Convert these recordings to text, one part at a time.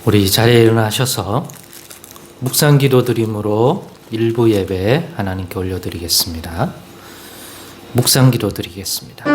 우리 자리에 일어나셔서 묵상 기도 드림으로 일부 예배 하나님께 올려드리겠습니다. 묵상 기도 드리겠습니다.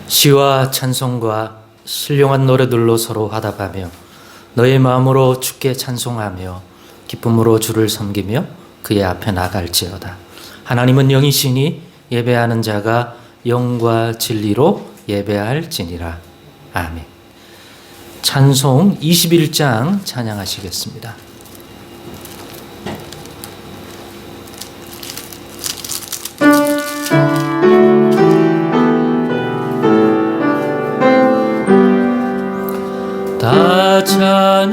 시와 찬송과 신령한 노래들로 서로 화답하며 너의 마음으로 주께 찬송하며 기쁨으로 주를 섬기며 그의 앞에 나갈지어다. 하나님은 영이시니 예배하는 자가 영과 진리로 예배할지니라. 아멘. 찬송 21장 찬양하시겠습니다. 다 찬양하여라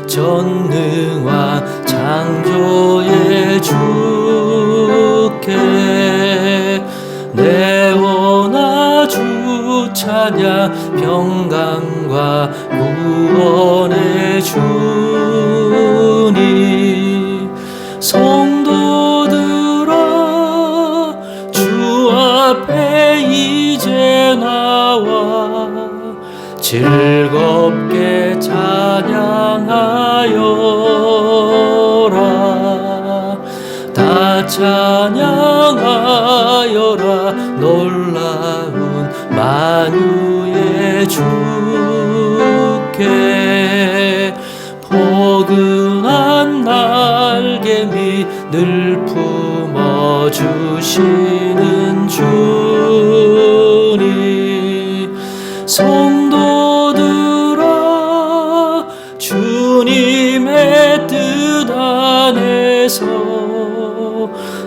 전능한 창조의 주께 내오나 주 찬양 평강과 구원의 주니 성도들아 주 앞에 이제 나와 즐겁게 찬양하여라. 다 찬양하여라 놀라운 만유의 주께 포근한 날개미 늘 품어주시는 주니 성도들아 주님의 뜻 안에서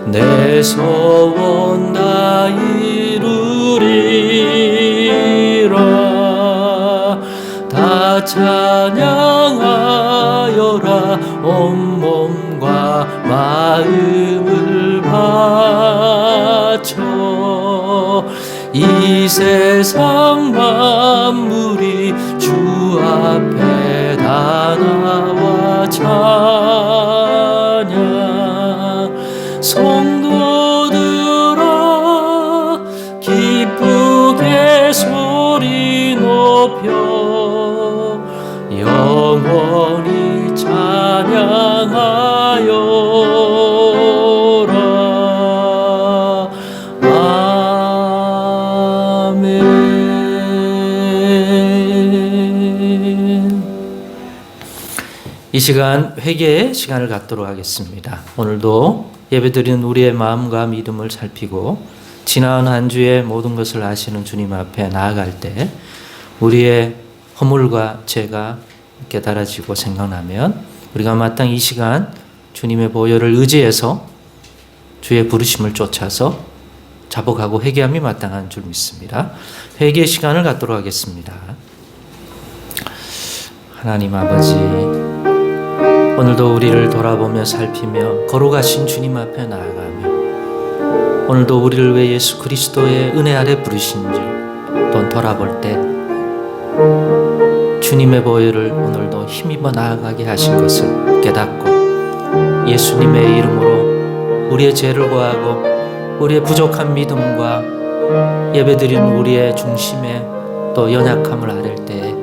내 소원 다 이루리라. 다 찬양하여라 온몸과 마음을 바쳐 이 세상 만물이 주 앞에 다 나와 찬양. 성도들아 기쁘게 소리 높여 영원히 찬양하여라. 아멘. 이 시간 회개의 시간을 갖도록 하겠습니다. 오늘도 예배드리는 우리의 마음과 믿음을 살피고 지나온 한 주의 모든 것을 아시는 주님 앞에 나아갈 때 우리의 허물과 죄가 깨달아지고 생각나면 우리가 마땅히 이 시간 주님의 보혈을 의지해서 주의 부르심을 쫓아서 자복하고 회개함이 마땅한 줄 믿습니다. 회개의 시간을 갖도록 하겠습니다. 하나님 아버지, 오늘도 우리를 돌아보며 살피며 거룩하신 주님 앞에 나아가며 오늘도 우리를 왜 예수 그리스도의 은혜 아래 부르신 줄 또 돌아볼 때 주님의 보혈을 오늘도 힘입어 나아가게 하신 것을 깨닫고 예수님의 이름으로 우리의 죄를 고하고 우리의 부족한 믿음과 예배드리는 우리의 중심에 또 연약함을 아랠 때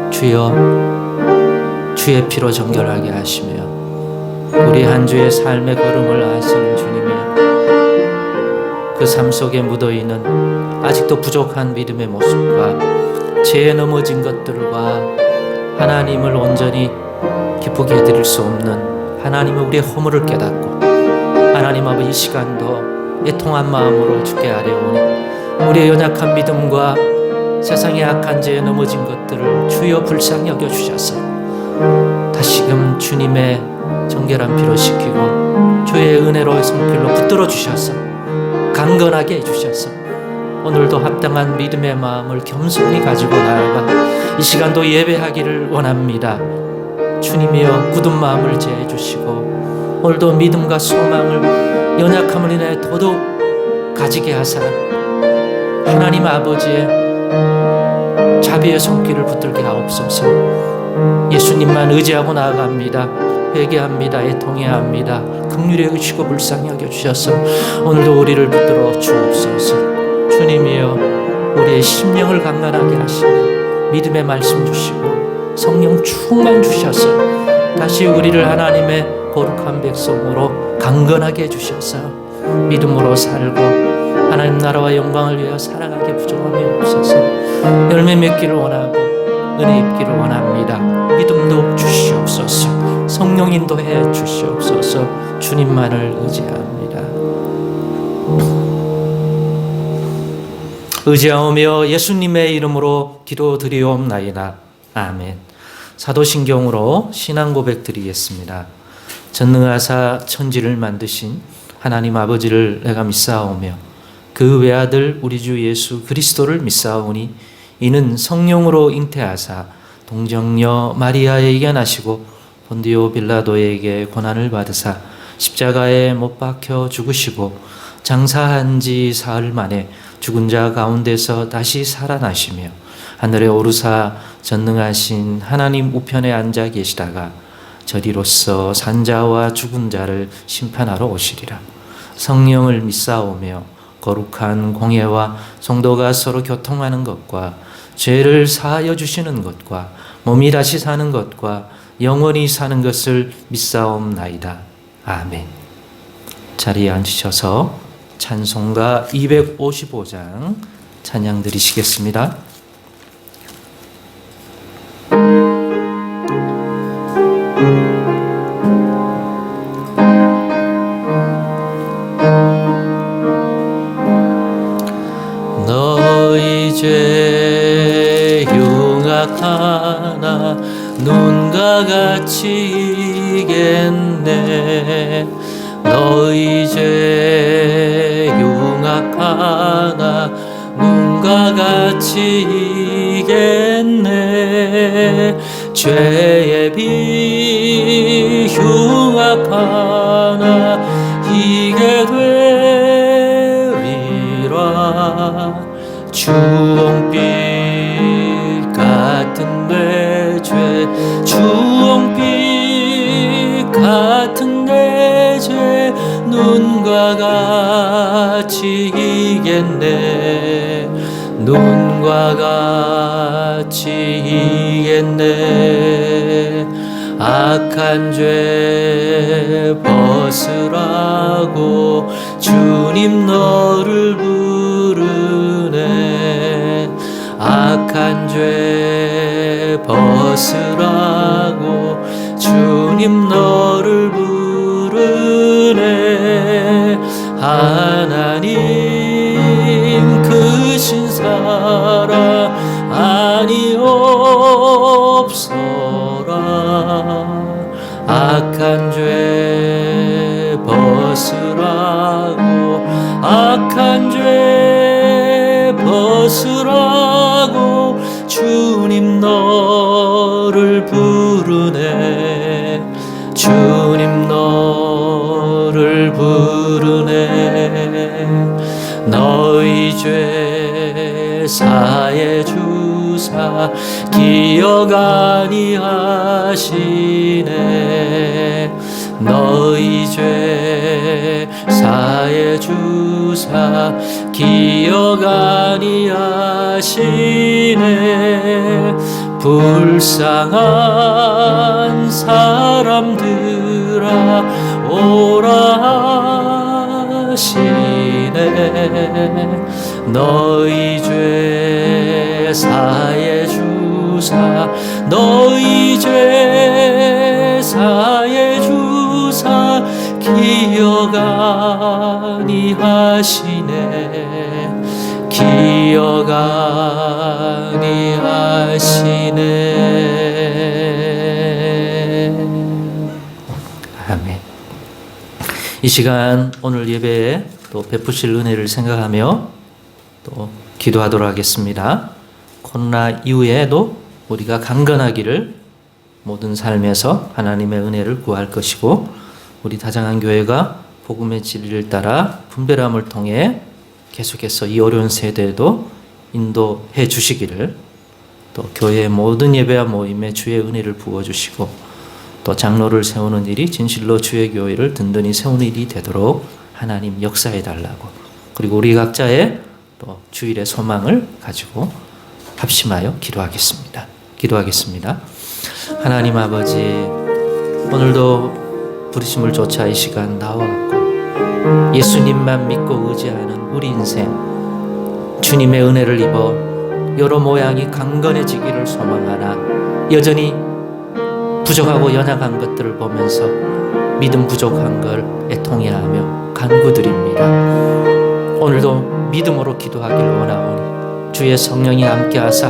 주여 주의 피로 정결하게 하시며 우리 한 주의 삶의 걸음을 아시는 주님의 그 삶 속에 묻어있는 아직도 부족한 믿음의 모습과 죄에 넘어진 것들과 하나님을 온전히 기쁘게 해드릴 수 없는 하나님의 우리의 허물을 깨닫고 하나님 아버지 이 시간도 애통한 마음으로 주께 아뢰오니 우리의 연약한 믿음과 세상의 악한 죄에 넘어진 것들을 주여 불쌍히 여겨주셔서 다시금 주님의 정결한 피로 씻기고 주의 은혜로의 손길로 붙들어 주셔서 강건하게 해주셔서 오늘도 합당한 믿음의 마음을 겸손히 가지고 나아가 이 시간도 예배하기를 원합니다. 주님이여 굳은 마음을 제해 주시고 오늘도 믿음과 소망을 연약함을 인해 더더욱 가지게 하사 하나님 아버지의 자비의 손길을 붙들게 하옵소서. 예수님만 의지하고 나아갑니다. 회개합니다. 애통해야 합니다. 긍휼히 여기시고 불쌍히 여겨주셔서 오늘도 우리를 붙들어 주옵소서. 주님이여 우리의 심령을 강건하게 하시고 믿음의 말씀 주시고 성령 충만 주셔서 다시 우리를 하나님의 거룩한 백성으로 강건하게 해주셔서 믿음으로 살고 하나님 나라와 영광을 위하여 살아가게 부족함이 없어서 열매 맺기를 원하고 은혜 입기를 원합니다. 믿음도 주시옵소서. 성령 인도해 주시옵소서. 주님만을 의지합니다. 의지하오며 예수님의 이름으로 기도드리옵나이다. 아멘. 사도신경으로 신앙 고백 드리겠습니다. 전능하사 천지를 만드신 하나님 아버지를 내가 믿사오며 그 외아들 우리 주 예수 그리스도를 믿사오니 이는 성령으로 잉태하사 동정녀 마리아에게 나시고 본디오 빌라도에게 고난을 받으사 십자가에 못 박혀 죽으시고 장사한 지 사흘 만에 죽은 자 가운데서 다시 살아나시며 하늘에 오르사 전능하신 하나님 우편에 앉아 계시다가 저리로서 산자와 죽은 자를 심판하러 오시리라. 성령을 믿사오며 거룩한 공예와 성도가 서로 교통하는 것과 죄를 사하여 주시는 것과 몸이 다시 사는 것과 영원히 사는 것을 믿사옵나이다. 아멘. 자리에 앉으셔서 찬송가 255장 찬양 드리시겠습니다. 너희 죄 흉악하나 눈과 같이 이겠네. 너희 죄 흉악하나 눈과 같이 이겠네. 죄의 비 흉악하나 이게 되리라. 주홍빛 같은 내 죄 주홍빛 같은 내 죄 눈과 같이 이겠네. 눈과 같이 이겠네. 악한 죄 벗으라고 주님 너를 부르네. 악한 죄 벗으라고 주님 너를 부르네. 하나님 크신 사랑 아니 없어라. 악한 죄 벗으라고 악한 죄 벗으라고 주님 너를 부르네. 주님 너를 부르네. 너희 죄 사해 주사 기억 아니하시네. 너희 죄 사해 주사 기억 아니하시네. 불쌍한 사람들아 오라 하시네. 너희 죄 사해 주사 너희 죄 사해 주사 기억 아니하시네. 기억 아니하시네. 아멘. 이 시간 오늘 예배에 또 베푸실 은혜를 생각하며 또 기도하도록 하겠습니다. 코로나 이후에도 우리가 강건하기를 모든 삶에서 하나님의 은혜를 구할 것이고 우리 다정한 교회가 복음의 진리를 따라 분별함을 통해 계속해서 이 어려운 세대에도 인도해 주시기를 또 교회의 모든 예배와 모임에 주의 은혜를 부어주시고 또 장로를 세우는 일이 진실로 주의 교회를 든든히 세우는 일이 되도록 하나님 역사해 달라고 그리고 우리 각자의 또 주일의 소망을 가지고 합심하여 기도하겠습니다. 하나님 아버지 오늘도 부르심을 좇아 이 시간 나와갖고 예수님만 믿고 의지하는 우리 인생 주님의 은혜를 입어 여러 모양이 강건해지기를 소망하나 여전히 부족하고 연약한 것들을 보면서 믿음 부족한 걸 애통해하며 간구드립니다. 오늘도 믿음으로 기도하길 원하오니 주의 성령이 함께하사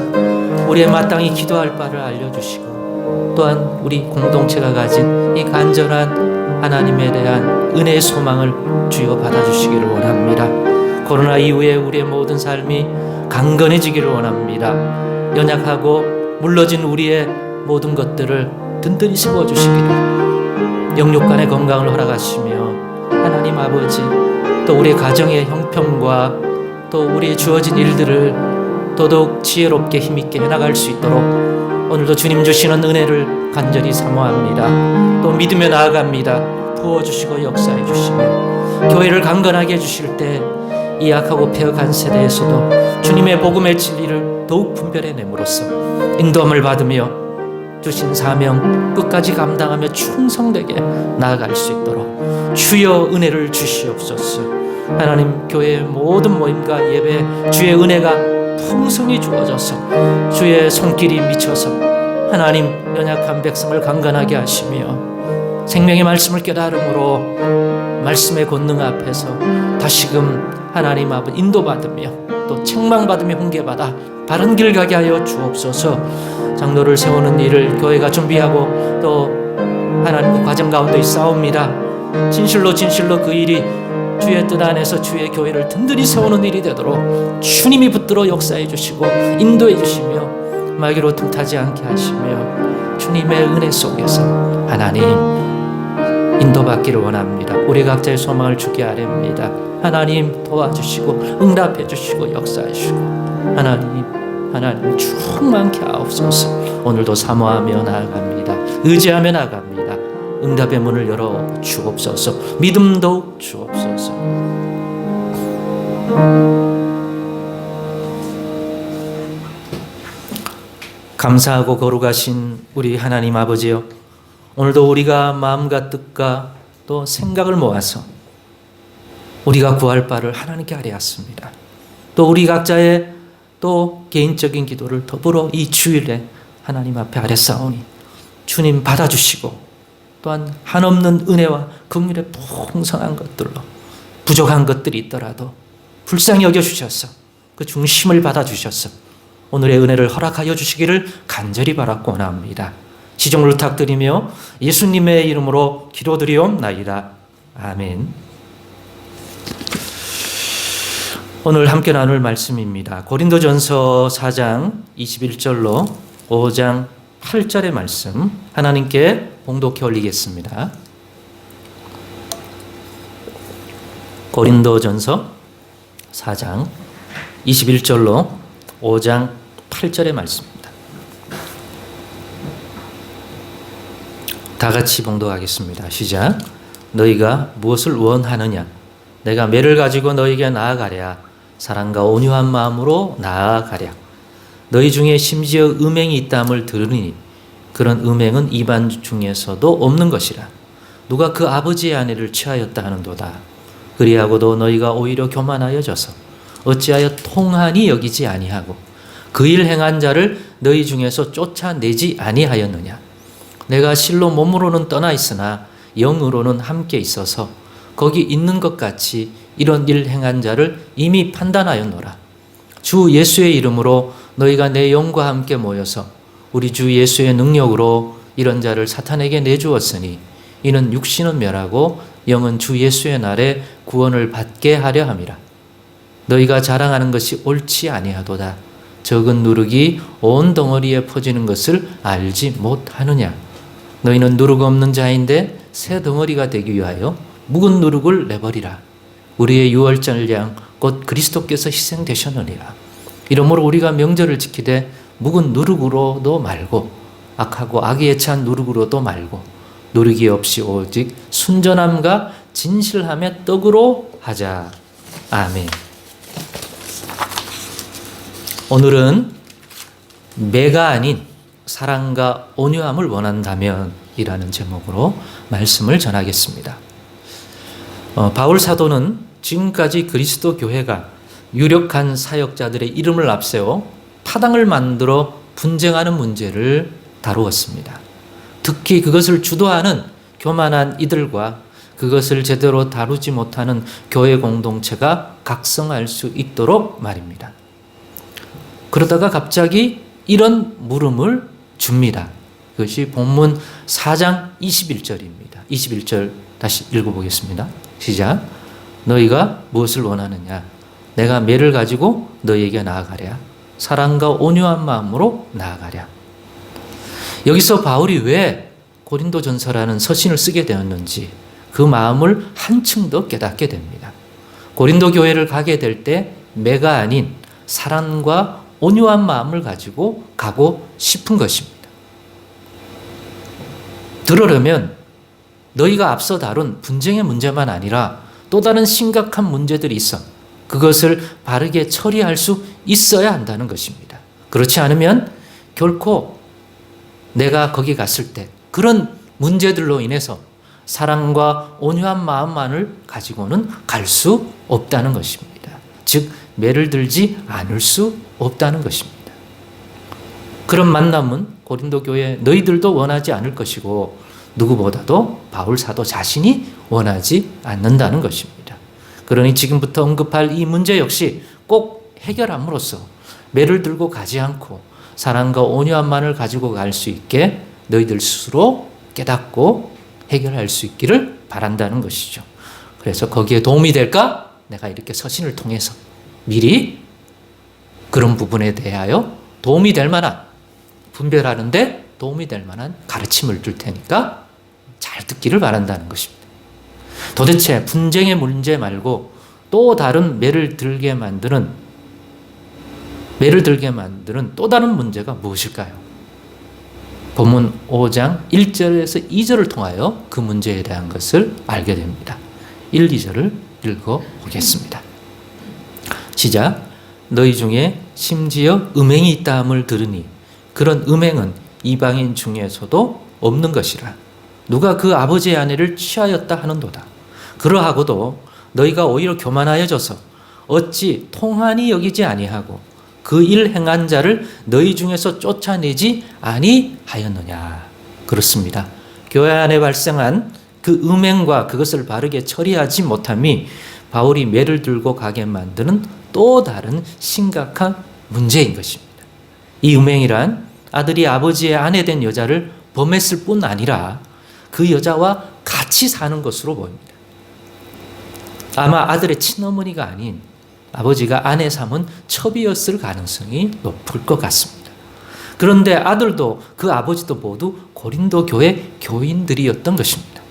우리의 마땅히 기도할 바를 알려주시고 또한 우리 공동체가 가진 이 간절한 하나님에 대한 은혜의 소망을 주여 받아주시기를 원합니다. 코로나 이후에 우리의 모든 삶이 강건해지기를 원합니다. 연약하고 물러진 우리의 모든 것들을 든든히 세워주시기를 영육간의 건강을 허락하시며 하나님 아버지 또 우리의 가정의 형편과 또 우리의 주어진 일들을 더더욱 지혜롭게 힘있게 해나갈 수 있도록 오늘도 주님 주시는 은혜를 간절히 사모합니다. 또 믿으며 나아갑니다. 부어주시고 역사해 주시며 교회를 강건하게 해주실 때 이 약하고 폐역한 세대에서도 주님의 복음의 진리를 더욱 분별해냄으로써 인도함을 받으며 주신 사명 끝까지 감당하며 충성되게 나아갈 수 있도록 주여 은혜를 주시옵소서. 하나님 교회의 모든 모임과 예배 주의 은혜가 풍성히 주어져서 주의 손길이 미쳐서 하나님 연약한 백성을 강건하게 하시며 생명의 말씀을 깨달음으로 말씀의 권능 앞에서 다시금 하나님 앞을 인도받으며 또 책망받으며 훈계받아 바른 길 가게 하여 주옵소서. 장로를 세우는 일을 교회가 준비하고 또 하나님 그 과정 가운데 있사옵니다. 진실로 그 일이 주의 뜻 안에서 주의 교회를 든든히 세우는 일이 되도록 주님이 붙들어 역사해 주시고 인도해 주시며 마귀로 틈타지 않게 하시며 주님의 은혜 속에서 하나님 인도받기를 원합니다. 우리 각자의 소망을 주께 아뢰옵니다. 하나님 도와주시고 응답해 주시고 역사해 주시고 하나님 충만케 하옵소서. 오늘도 사모하며 나아갑니다. 의지하며 나아갑니다. 응답의 문을 열어 주옵소서. 믿음도 주옵소서. 감사하고 거룩하신 우리 하나님 아버지여, 오늘도 우리가 마음과 뜻과 또 생각을 모아서 우리가 구할 바를 하나님께 아뢰었습니다. 또 우리 각자의 또 개인적인 기도를 더불어 이 주일에 하나님 앞에 아뢰사오니 주님 받아주시고 또한 한없는 은혜와 긍휼의 풍성한 것들로 부족한 것들이 있더라도 불쌍히 여겨주셔서 그 중심을 받아주셔서 오늘의 은혜를 허락하여 주시기를 간절히 바라고 원합니다. 시종을 부탁드리며 예수님의 이름으로 기도드리옵나이다. 아멘. 오늘 함께 나눌 말씀입니다. 고린도전서 4장 21절로 5장 8절의 말씀 하나님께 봉독해 올리겠습니다. 고린도전서 4장 21절로 5장 8절의 말씀입니다. 다 같이 봉독하겠습니다. 시작. 너희가 무엇을 원하느냐? 내가 매를 가지고 너희에게 나아가랴. 사랑과 온유한 마음으로 나아가랴. 너희 중에 심지어 음행이 있다함을 들으니 그런 음행은 이반 중에서도 없는 것이라. 누가 그 아버지의 아내를 취하였다 하는도다. 그리하고도 너희가 오히려 교만하여져서 어찌하여 통한이 여기지 아니하고 그 일 행한 자를 너희 중에서 쫓아내지 아니하였느냐. 내가 실로 몸으로는 떠나 있으나 영으로는 함께 있어서 거기 있는 것 같이 이런 일 행한 자를 이미 판단하였노라. 주 예수의 이름으로 너희가 내 영과 함께 모여서 우리 주 예수의 능력으로 이런 자를 사탄에게 내주었으니 이는 육신은 멸하고 영은 주 예수의 날에 구원을 받게 하려 함이라. 너희가 자랑하는 것이 옳지 아니하도다. 적은 누룩이 온 덩어리에 퍼지는 것을 알지 못하느냐. 너희는 누룩 없는 자인데 새 덩어리가 되기 위하여 묵은 누룩을 내버리라. 우리의 유월절 양 곧 그리스도께서 희생되셨느니라. 이러므로 우리가 명절을 지키되 묵은 누룩으로도 말고 악하고 악에 찬 누룩으로도 말고 누룩이 없이 오직 순전함과 진실함의 떡으로 하자. 아멘. 오늘은 매가 아닌 사랑과 온유함을 원한다면 이라는 제목으로 말씀을 전하겠습니다. 바울 사도는 지금까지 그리스도 교회가 유력한 사역자들의 이름을 앞세워 파당을 만들어 분쟁하는 문제를 다루었습니다. 특히 그것을 주도하는 교만한 이들과 그것을 제대로 다루지 못하는 교회 공동체가 각성할 수 있도록 말입니다. 그러다가 갑자기 이런 물음을 줍니다. 그것이 본문 4장 21절입니다. 21절 다시 읽어보겠습니다. 시작. 너희가 무엇을 원하느냐? 내가 매를 가지고 너희에게 나아가랴. 사랑과 온유한 마음으로 나아가랴. 여기서 바울이 왜 고린도전서라는 서신을 쓰게 되었는지 그 마음을 한층 더 깨닫게 됩니다. 고린도 교회를 가게 될 때 매가 아닌 사랑과 온유한 마음을 가지고 가고 싶은 것입니다. 들으려면 너희가 앞서 다룬 분쟁의 문제만 아니라 또 다른 심각한 문제들이 있어 그것을 바르게 처리할 수 있어야 한다는 것입니다. 그렇지 않으면 결코 내가 거기 갔을 때 그런 문제들로 인해서 사랑과 온유한 마음만을 가지고는 갈 수 없다는 것입니다. 즉 매를 들지 않을 수 없다는 것입니다. 그런 만남은 고린도 교회 너희들도 원하지 않을 것이고 누구보다도 바울 사도 자신이 원하지 않는다는 것입니다. 그러니 지금부터 언급할 이 문제 역시 꼭 해결함으로써 매를 들고 가지 않고 사랑과 온유함만을 가지고 갈 수 있게 너희들 스스로 깨닫고 해결할 수 있기를 바란다는 것이죠. 그래서 거기에 도움이 될까? 내가 이렇게 서신을 통해서 미리 그런 부분에 대하여 도움이 될 만한 분별하는데 도움이 될 만한 가르침을 줄 테니까 잘 듣기를 바란다는 것입니다. 도대체 분쟁의 문제 말고 또 다른 매를 들게 만드는 또 다른 문제가 무엇일까요? 본문 5장 1절에서 2절을 통하여 그 문제에 대한 것을 알게 됩니다. 1, 2절을 읽어보겠습니다. 시작. 너희 중에 심지어 음행이 있다함을 들으니 그런 음행은 이방인 중에서도 없는 것이라. 누가 그 아버지의 아내를 취하였다 하는도다. 그러하고도 너희가 오히려 교만하여져서 어찌 통한이 여기지 아니하고 그 일 행한 자를 너희 중에서 쫓아내지 아니하였느냐. 그렇습니다. 교회 안에 발생한 그 음행과 그것을 바르게 처리하지 못함이 바울이 매를 들고 가게 만드는 또 다른 심각한 문제인 것입니다. 이 음행이란 아들이 아버지의 아내 된 여자를 범했을 뿐 아니라 그 여자와 같이 사는 것으로 보입니다. 아마 아들의 친어머니가 아닌 아버지가 아내 삼은 첩이었을 가능성이 높을 것 같습니다. 그런데 아들도 그 아버지도 모두 고린도 교회 교인들이었던 것입니다.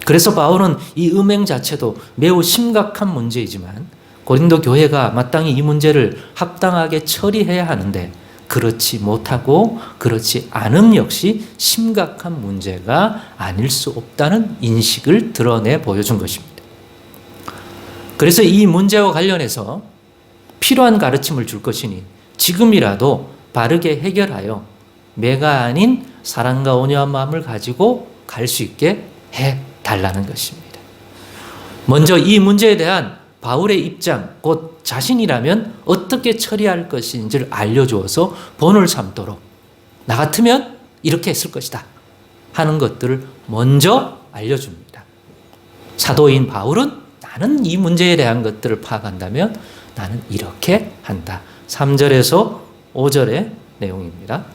그래서 바울은 이 음행 자체도 매우 심각한 문제이지만 고린도 교회가 마땅히 이 문제를 합당하게 처리해야 하는데 그렇지 못하고 그렇지 않음 역시 심각한 문제가 아닐 수 없다는 인식을 드러내 보여준 것입니다. 그래서 이 문제와 관련해서 필요한 가르침을 줄 것이니 지금이라도 바르게 해결하여 매가 아닌 사랑과 온유한 마음을 가지고 갈 수 있게 해달라는 것입니다. 먼저 이 문제에 대한 바울의 입장, 곧 자신이라면 어떻게 처리할 것인지를 알려주어서 본을 삼도록 나 같으면 이렇게 했을 것이다 하는 것들을 먼저 알려줍니다. 사도인 바울은 나는 이 문제에 대한 것들을 파악한다면 나는 이렇게 한다. 3절에서 5절의 내용입니다.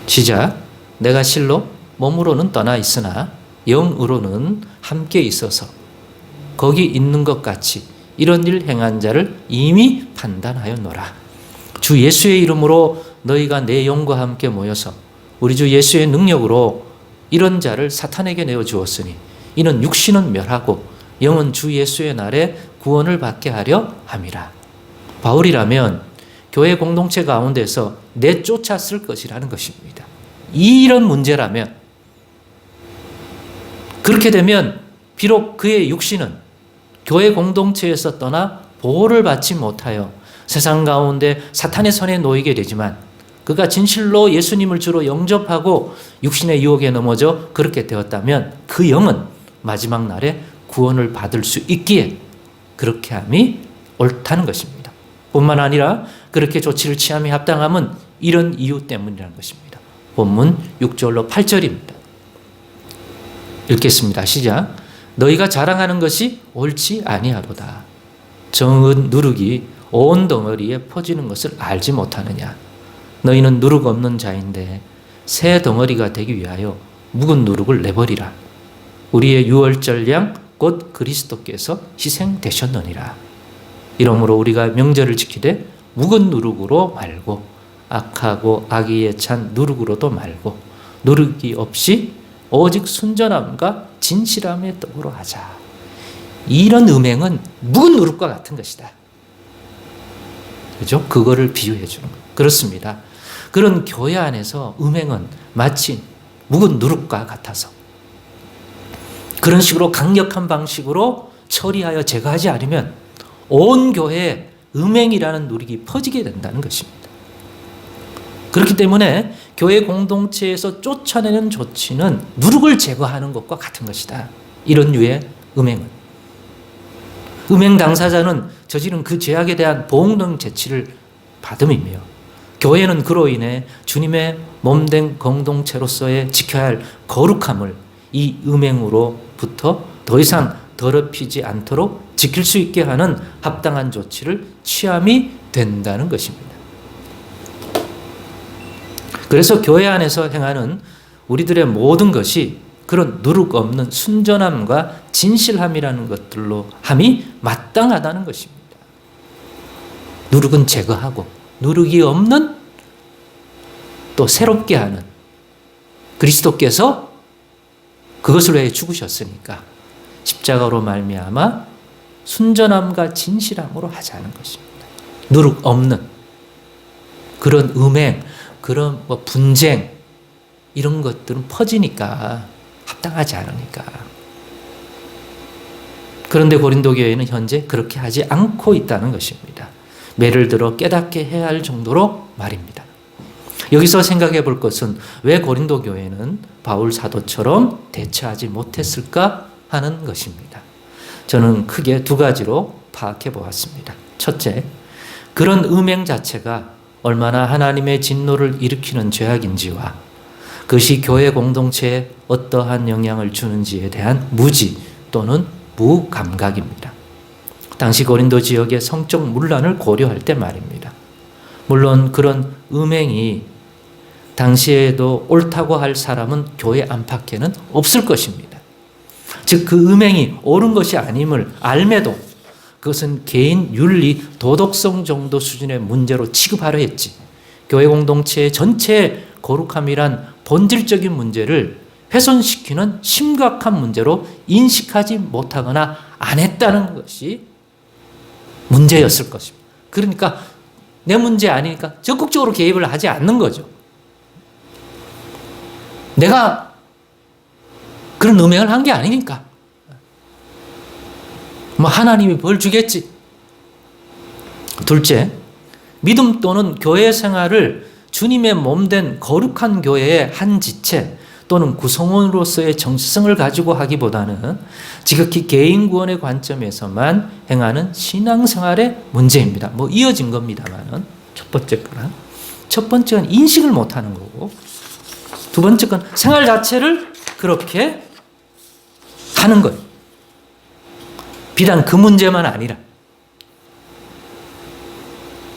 시작. 내가 실로 몸으로는 떠나 있으나 영으로는 함께 있어서 거기 있는 것 같이 이런 일 행한 자를 이미 판단하였노라. 주 예수의 이름으로 너희가 내 영과 함께 모여서 우리 주 예수의 능력으로 이런 자를 사탄에게 내어 주었으니 이는 육신은 멸하고 영은 주 예수의 날에 구원을 받게 하려 함이라. 바울이라면 교회 공동체 가운데서 내쫓았을 것이라는 것입니다. 이런 문제라면, 그렇게 되면 비록 그의 육신은 교회 공동체에서 떠나 보호를 받지 못하여 세상 가운데 사탄의 손에 놓이게 되지만, 그가 진실로 예수님을 주로 영접하고 육신의 유혹에 넘어져 그렇게 되었다면 그 영은 마지막 날에 구원을 받을 수 있기에 그렇게 함이 옳다는 것입니다. 뿐만 아니라 그렇게 조치를 취함이 합당함은 이런 이유 때문이라는 것입니다. 본문 6절로 8절입니다. 읽겠습니다. 시작. 너희가 자랑하는 것이 옳지 아니하도다. 정은 누룩이 온 덩어리에 퍼지는 것을 알지 못하느냐. 너희는 누룩 없는 자인데 새 덩어리가 되기 위하여 묵은 누룩을 내버리라. 우리의 유월절 양 곧 그리스도께서 희생되셨느니라. 이러므로 우리가 명절을 지키되 묵은 누룩으로 말고 악하고 악의에 찬 누룩으로도 말고 누룩이 없이 오직 순전함과 진실함의 떡으로 하자. 이런 음행은 묵은 누룩과 같은 것이다. 그죠? 그거를 비유해 주는 거예요. 그렇습니다. 그런 교회 안에서 음행은 마치 묵은 누룩과 같아서 그런 식으로 강력한 방식으로 처리하여 제거하지 않으면 온 교회에 음행이라는 누룩이 퍼지게 된다는 것입니다. 그렇기 때문에 교회 공동체에서 쫓아내는 조치는 누룩을 제거하는 것과 같은 것이다. 이런 류의 음행은. 음행 당사자는 저지른 그 죄악에 대한 보응능 제치를 받음이며, 교회는 그로 인해 주님의 몸된 공동체로서의 지켜야 할 거룩함을 이 음행으로부터 더 이상 더럽히지 않도록 지킬 수 있게 하는 합당한 조치를 취함이 된다는 것입니다. 그래서 교회 안에서 행하는 우리들의 모든 것이 그런 누룩 없는 순전함과 진실함이라는 것들로 함이 마땅하다는 것입니다. 누룩은 제거하고 누룩이 없는 또 새롭게 하는 그리스도께서 그것을 위해 죽으셨으니까 십자가로 말미암아 순전함과 진실함으로 하자는 것입니다. 누룩 없는 그런 음행, 그런 분쟁 이런 것들은 퍼지니까 합당하지 않으니까. 그런데 고린도 교회는 현재 그렇게 하지 않고 있다는 것입니다. 매를 들어 깨닫게 해야 할 정도로 말입니다. 여기서 생각해 볼 것은 왜 고린도 교회는 바울 사도처럼 대처하지 못했을까 하는 것입니다. 저는 크게 두 가지로 파악해 보았습니다. 첫째, 그런 음행 자체가 얼마나 하나님의 진노를 일으키는 죄악인지와 그것이 교회 공동체에 어떠한 영향을 주는지에 대한 무지 또는 무감각입니다. 당시 고린도 지역의 성적 문란을 고려할 때 말입니다. 물론 그런 음행이 당시에도 옳다고 할 사람은 교회 안팎에는 없을 것입니다. 즉 그 음행이 옳은 것이 아님을 알매도 그것은 개인 윤리, 도덕성 정도 수준의 문제로 취급하려 했지, 교회 공동체의 전체의 거룩함이란 본질적인 문제를 훼손시키는 심각한 문제로 인식하지 못하거나 안 했다는 것이 문제였을 것입니다. 그러니까 내 문제 아니니까 적극적으로 개입을 하지 않는 거죠. 내가 그런 음행을 한 게 아니니까. 하나님이 벌 주겠지. 둘째, 믿음 또는 교회 생활을 주님의 몸된 거룩한 교회의 한 지체 또는 구성원으로서의 정체성을 가지고 하기보다는 지극히 개인 구원의 관점에서만 행하는 신앙생활의 문제입니다. 이어진 겁니다만은 첫 번째는 인식을 못하는 거고, 두 번째 건 생활 자체를 그렇게 하는 거예요. 비단 그 문제만 아니라.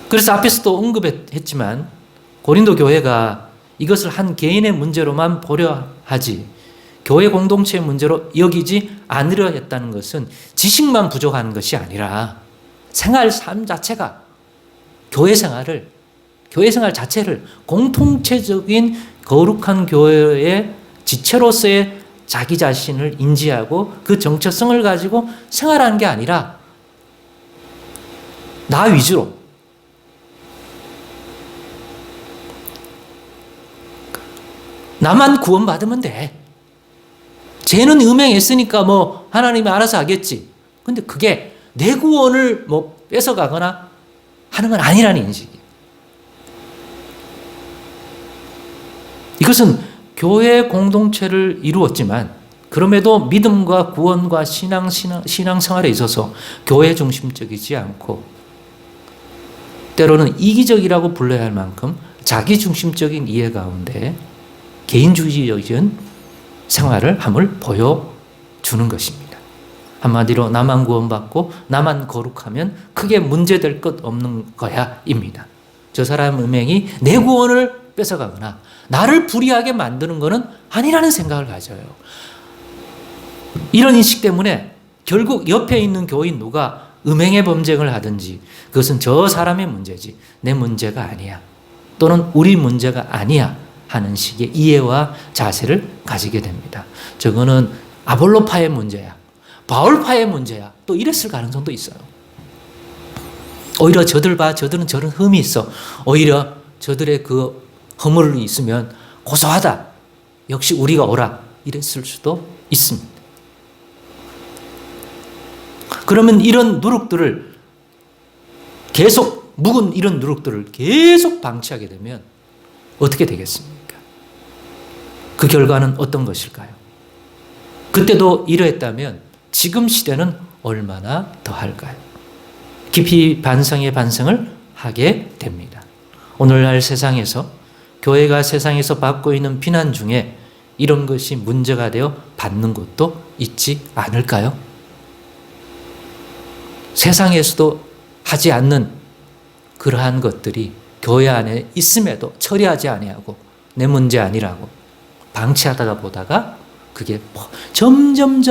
그래서 앞에서도 언급했지만 고린도 교회가 이것을 한 개인의 문제로만 보려 하지 교회 공동체의 문제로 여기지 않으려 했다는 것은 지식만 부족한 것이 아니라 생활 삶 자체가 교회 생활 자체를 공통체적인 거룩한 교회의 지체로서의 자기 자신을 인지하고 그 정체성을 가지고 생활하는 게 아니라 나 위주로 나만 구원받으면 돼. 쟤는 음행했으니까 뭐 하나님이 알아서 하겠지. 근데 그게 내 구원을 뭐 뺏어가거나 하는 건 아니라는 인식이에요. 이것은 교회 공동체를 이루었지만 그럼에도 믿음과 구원과 신앙생활에 있어서 교회 중심적이지 않고 때로는 이기적이라고 불러야 할 만큼 자기 중심적인 이해 가운데 개인주의적인 생활을 함을 보여주는 것입니다. 한마디로 나만 구원받고 나만 거룩하면 크게 문제될 것 없는 거야입니다. 저 사람 음행이 내 구원을 뺏어가거나 나를 불의하게 만드는 것은 아니라는 생각을 가져요. 이런 인식 때문에 결국 옆에 있는 교인 누가 음행의 범죄를 하든지 그것은 저 사람의 문제지 내 문제가 아니야. 또는 우리 문제가 아니야 하는 식의 이해와 자세를 가지게 됩니다. 저거는 아볼로파의 문제야. 바울파의 문제야. 또 이랬을 가능성도 있어요. 오히려 저들 봐. 저들은 저런 흠이 있어. 오히려 저들의 그 허물이 있으면 고소하다. 역시 우리가 오라. 이랬을 수도 있습니다. 그러면 이런 누룩들을 계속 묵은 이런 누룩들을 계속 방치하게 되면 어떻게 되겠습니까? 그 결과는 어떤 것일까요? 그때도 이러했다면 지금 시대는 얼마나 더할까요? 깊이 반성의 반성을 하게 됩니다. 오늘날 세상에서 교회가 세상에서 받고 있는 비난 중에 이런 것이 문제가 되어 받는 것도 있지 않을까요? 세상에서도 하지 않는 그러한 것들이 교회 안에 있음에도 처리하지 아니하고 내 문제 아니라고 방치하다가 보다가 그게 점점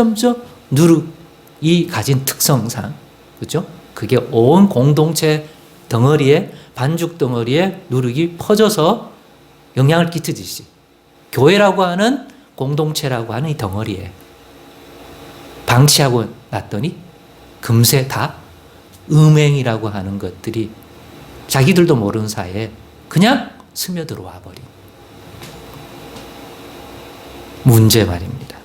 누룩이 가진 특성상 그죠? 그게 온 공동체 덩어리에 반죽 덩어리에 누룩이 퍼져서 영향을 끼치듯이 교회라고 하는 공동체라고 하는 이 덩어리에 방치하고 놨더니 금세 다 음행이라고 하는 것들이 자기들도 모르는 사이에 그냥 스며들어와 버린 문제 말입니다.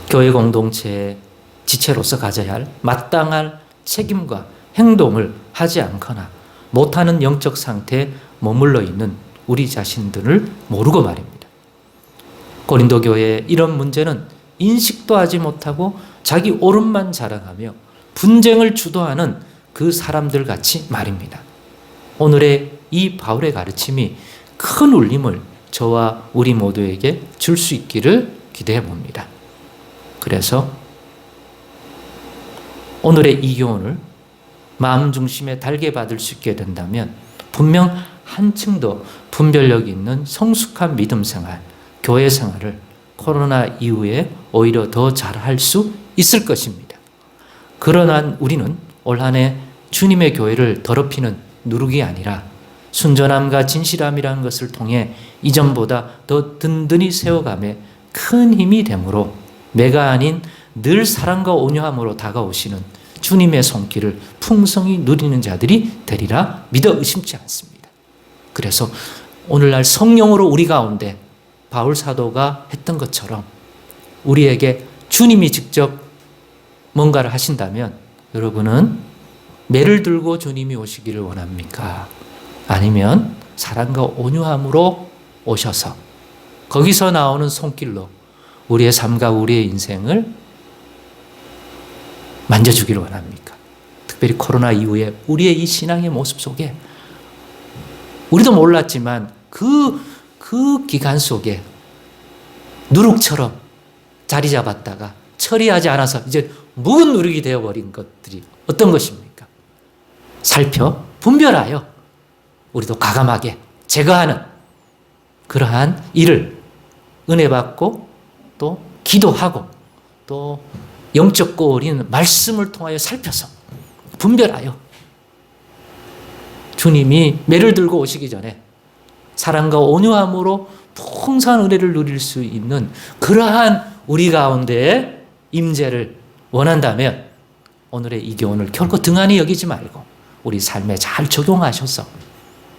교회 공동체의 지체로서 가져야 할 마땅할 책임과 행동을 하지 않거나 못하는 영적 상태에 머물러 있는 우리 자신들을 모르고 말입니다. 고린도 교회의 이런 문제는 인식도 하지 못하고 자기 옳음만 자랑하며 분쟁을 주도하는 그 사람들 같이 말입니다. 오늘의 이 바울의 가르침이 큰 울림을 저와 우리 모두에게 줄 수 있기를 기대해 봅니다. 그래서 오늘의 이 교훈을 마음 중심에 달게 받을 수 있게 된다면 분명 한층 더 분별력 있는 성숙한 믿음 생활, 교회 생활을 코로나 이후에 오히려 더 잘할 수 있을 것입니다. 그러나 우리는 올 한 해 주님의 교회를 더럽히는 누룩이 아니라 순전함과 진실함이라는 것을 통해 이전보다 더 든든히 세워감에 큰 힘이 되므로 내가 아닌 늘 사랑과 온유함으로 다가오시는 주님의 손길을 풍성히 누리는 자들이 되리라 믿어 의심치 않습니다. 그래서 오늘날 성령으로 우리 가운데 바울 사도가 했던 것처럼 우리에게 주님이 직접 뭔가를 하신다면 여러분은 매를 들고 주님이 오시기를 원합니까? 아니면 사랑과 온유함으로 오셔서 거기서 나오는 손길로 우리의 삶과 우리의 인생을 만져주기를 원합니까? 특별히 코로나 이후에 우리의 이 신앙의 모습 속에 우리도 몰랐지만 그 기간 속에 누룩처럼 자리 잡았다가 처리하지 않아서 이제 묵은 누룩이 되어버린 것들이 어떤 것입니까? 살펴 분별하여 우리도 과감하게 제거하는 그러한 일을 은혜 받고 또 기도하고 또 영적 꼴인 말씀을 통하여 살펴서 분별하여 주님이 매를 들고 오시기 전에 사랑과 온유함으로 풍성한 은혜를 누릴 수 있는 그러한 우리 가운데의 임재를 원한다면 오늘의 이 교훈을 결코 등한히 여기지 말고 우리 삶에 잘 적용하셔서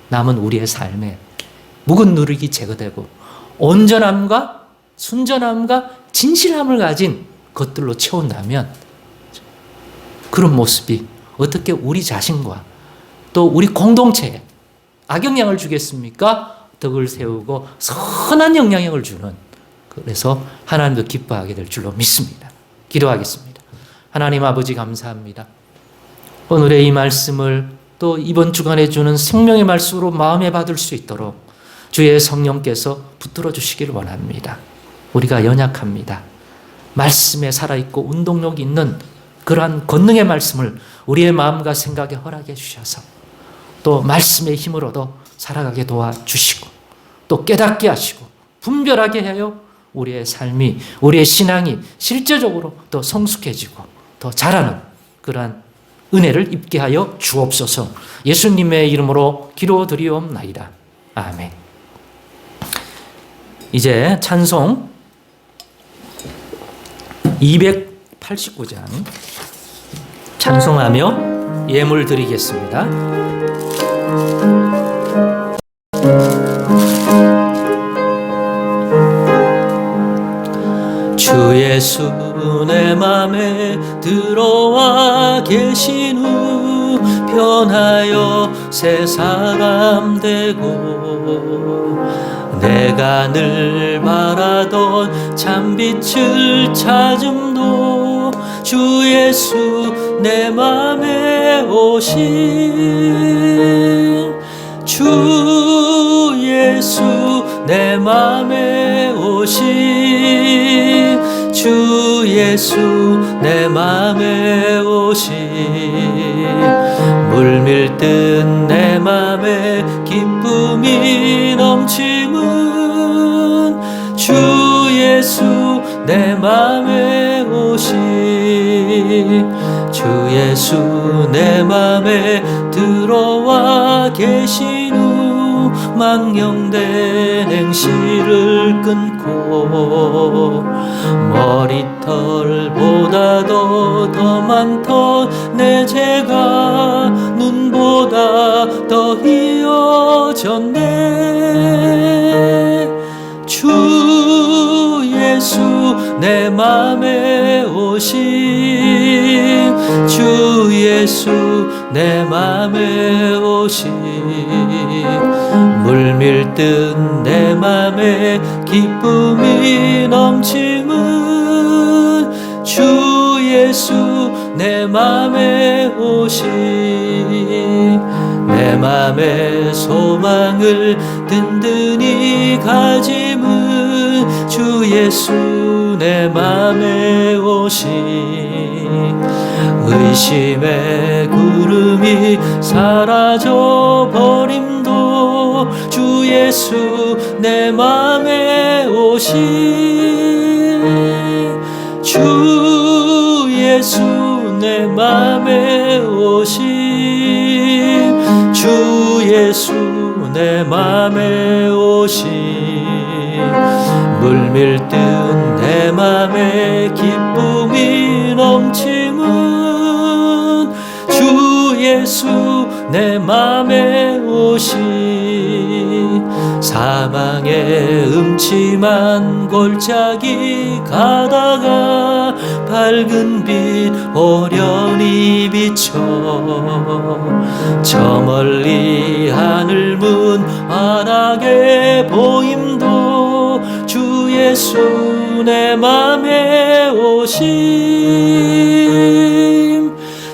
남은 우리의 삶에 묵은 누룩이 제거되고 온전함과 순전함과 진실함을 가진 것들로 채운다면 그런 모습이 어떻게 우리 자신과 또 우리 공동체에 악영향을 주겠습니까? 덕을 세우고 선한 영향력을 주는, 그래서 하나님도 기뻐하게 될 줄로 믿습니다. 기도하겠습니다. 하나님 아버지 감사합니다. 오늘의 이 말씀을 또 이번 주간에 주는 생명의 말씀으로 마음에 받을 수 있도록 주의 성령께서 붙들어 주시기를 원합니다. 우리가 연약합니다. 말씀에 살아있고 운동력 있는 그러한 권능의 말씀을 우리의 마음과 생각에 허락해 주셔서 또 말씀의 힘으로도 살아가게 도와주시고 또 깨닫게 하시고 분별하게 하여 우리의 삶이, 우리의 신앙이 실제적으로 더 성숙해지고 더 자라는 그러한 은혜를 입게 하여 주옵소서. 예수님의 이름으로 기도드리옵나이다. 아멘. 이제 찬송 289장 찬송하며 예물 드리겠습니다. 주 예수 내 맘에 들어와 계신 후 변하여 새 사람 되고 내가 늘 바라던 참빛을 찾음도 주 예수 내 맘에 오신 주 예수 내 맘에 오신 주 예수 내 맘에 오신 물밀듯 내 맘에 기쁨이 넘치는 주 예수 내 맘에 오신 주 예수 내 맘에 들어와 계신 후 망령된 행실을 끊고 머리털보다도 더 많던 내 죄가 눈보다 더 희어졌네. 주 예수 내 맘에 오신 주 예수 내 맘에 오신 물밀듯 내 맘에 기쁨이 넘치는 주 예수 내 맘에 오신 내 맘의 소망을 든든히 가짐은 주 예수 내 맘에 오신 의심의 구름이 사라져 버림도 주 예수 내 맘에 오신 주 예수 내 맘에 오신 주 예수 내 맘에 오신 물밀듯 내 맘에 기쁨이 넘치는 주 예수 내 맘에 오신 사망의 음침한 골짜기 가다가 밝은 빛 오련히 비쳐 저 멀리 하늘 문 환하게 보임도 주 예수 내 맘에 오심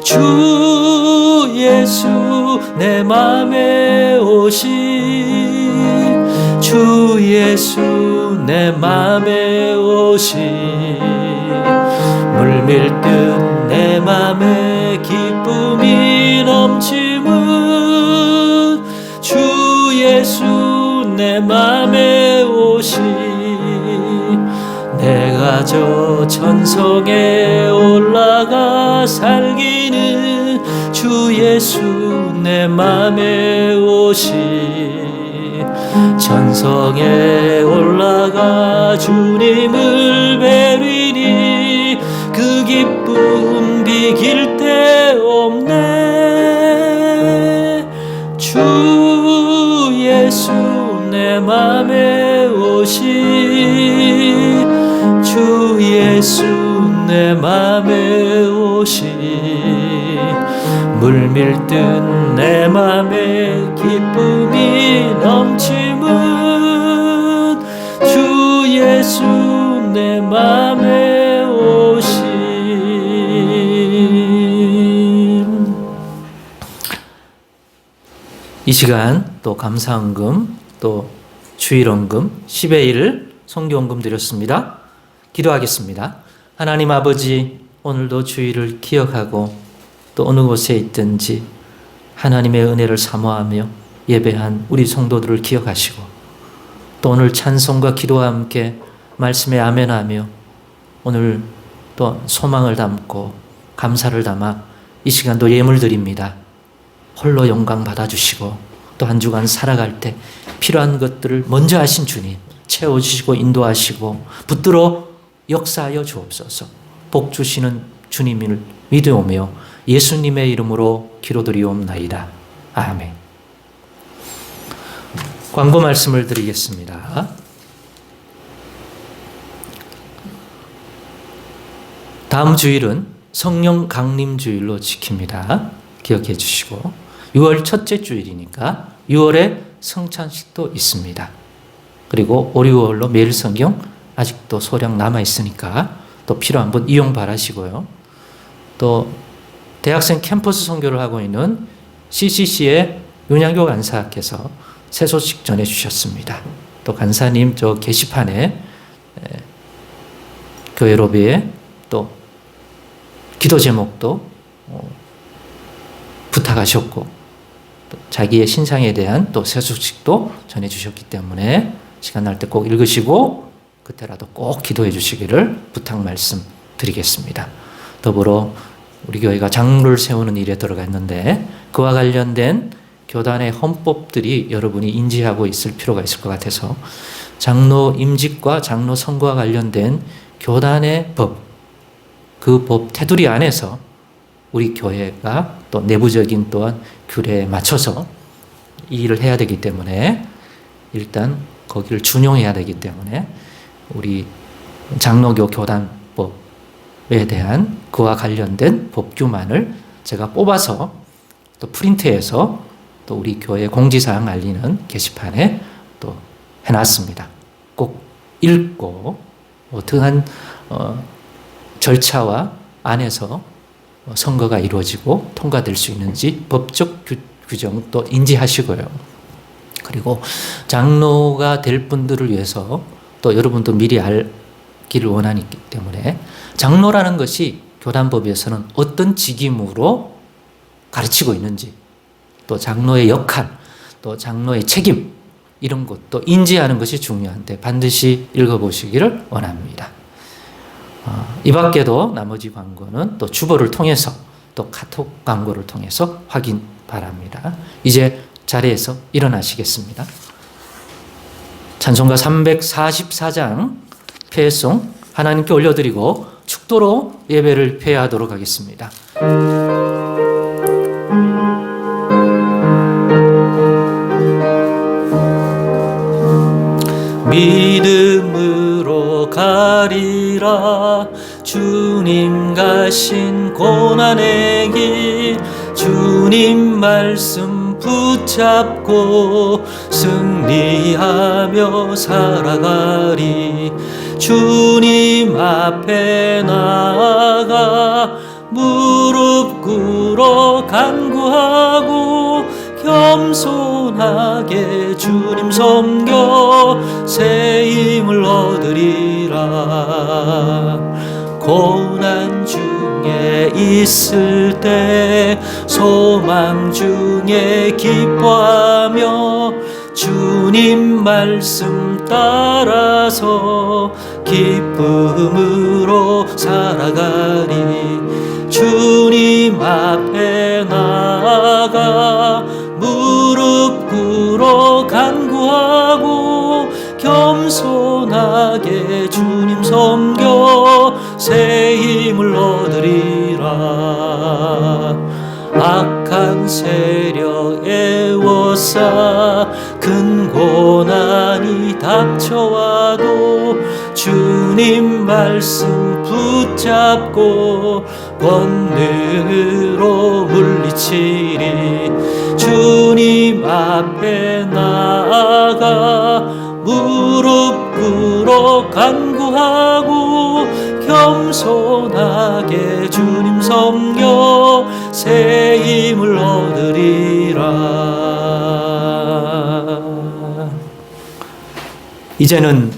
주 예수 내 맘에 오심 주 예수 내 맘에 오심 물밀듯 내 맘에 기쁨이 넘치는 주 예수 내 맘에 오심 내가 저 천성에 올라가 살기는 주 예수 내 맘에 오시. 천성에 올라가 주님을 뵈리니 그 기쁨 비길 데 없네. 주 예수 내 맘에 오시. 주 예수 내 맘에 오시. 물밀듯 내 맘에 기쁨이 넘치는 주 예수 내 맘에 오시. 이 시간 또 감사헌금 또 주일헌금 10의 1을 성교헌금 드렸습니다. 기도하겠습니다. 하나님 아버지, 오늘도 주일을 기억하고 또 어느 곳에 있든지 하나님의 은혜를 사모하며 예배한 우리 성도들을 기억하시고 또 오늘 찬송과 기도와 함께 말씀에 아멘하며 오늘 또 소망을 담고 감사를 담아 이 시간도 예물 드립니다. 홀로 영광 받아주시고 또 한 주간 살아갈 때 필요한 것들을 먼저 하신 주님 채워주시고 인도하시고 붙들어 역사하여 주옵소서. 복 주시는 주님을 믿으오며 예수님의 이름으로 기도드리옵나이다. 아멘. 광고 말씀을 드리겠습니다. 다음 주일은 성령 강림 주일로 지킵니다. 기억해 주시고 6월 첫째 주일이니까 6월에 성찬식도 있습니다. 그리고 5, 6월로 매일 성경 아직도 소량 남아있으니까 또 필요한 분 이용 바라시고요. 또 대학생 캠퍼스 선교를 하고 있는 CCC의 윤양교 간사께서 새 소식 전해주셨습니다. 또 간사님 저 게시판에 교회 로비에 또 기도 제목도 부탁하셨고 또 자기의 신상에 대한 또 새 소식도 전해주셨기 때문에 시간 날 때 꼭 읽으시고 그때라도 꼭 기도해 주시기를 부탁 말씀드리겠습니다. 더불어 우리 교회가 장로를 세우는 일에 들어갔는데 그와 관련된 교단의 헌법들이 여러분이 인지하고 있을 필요가 있을 것 같아서 장로 임직과 장로 선거와 관련된 교단의 법, 그 법 테두리 안에서 우리 교회가 또 내부적인 또한 규례에 맞춰서 이 일을 해야 되기 때문에 일단 거기를 준용해야 되기 때문에 우리 장로교 교단법에 대한 그와 관련된 법규만을 제가 뽑아서 또 프린트해서 또 우리 교회 공지사항 알리는 게시판에 또 해놨습니다. 꼭 읽고 어떠한 절차와 안에서 선거가 이루어지고 통과될 수 있는지 법적 규정 또 인지하시고요. 그리고 장로가 될 분들을 위해서 또 여러분도 미리 알기를 원하기 때문에 장로라는 것이 교단법에서는 어떤 직임으로 가르치고 있는지 또 장로의 역할 또 장로의 책임 이런 것도 인지하는 것이 중요한데 반드시 읽어보시기를 원합니다. 이 밖에도 나머지 광고는 또 주보를 통해서 또 카톡 광고를 통해서 확인 바랍니다. 이제 자리에서 일어나시겠습니다. 찬송가 344장 폐송 하나님께 올려드리고 축도로 예배를 폐하도록 하겠습니다. 믿음으로 가리라 주님 가신 고난의 길 주님 말씀 붙잡고 승리하며 살아가리 주님 앞에 나아가 무릎 꿇어 간구하고 겸손하게 주님 섬겨 새 힘을 얻으리라 고난 중에 있을 때 소망 중에 기뻐하며 주님 말씀 따라서 기쁨으로 살아가리. 주님 앞에 나아가 무릎 꿇어 간구하고 겸손하게 주님 섬겨 새 힘을 얻으리라. 악한 세력 애워싸 큰 고난이 닥쳐와도 주님 말씀 붙잡고 권능으로 물리치리. 주님 앞에 나아가 무릎 꿇어 간구하고 겸손하게 주님 섬겨 새 힘을 얻으리라. 이제는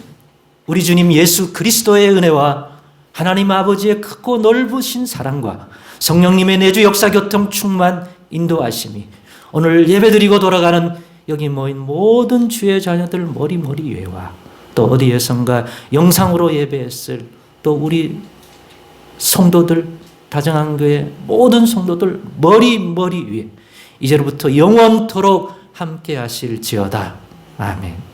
우리 주님 예수 그리스도의 은혜와 하나님 아버지의 크고 넓으신 사랑과 성령님의 내주 역사 교통 충만 인도하심이 오늘 예배드리고 돌아가는 여기 모인 모든 주의 자녀들 머리 위에와 또 어디에선가 영상으로 예배했을 또 우리 성도들 다정한 교회 모든 성도들 머리 위에 이제로부터 영원토록 함께 하실지어다. 아멘.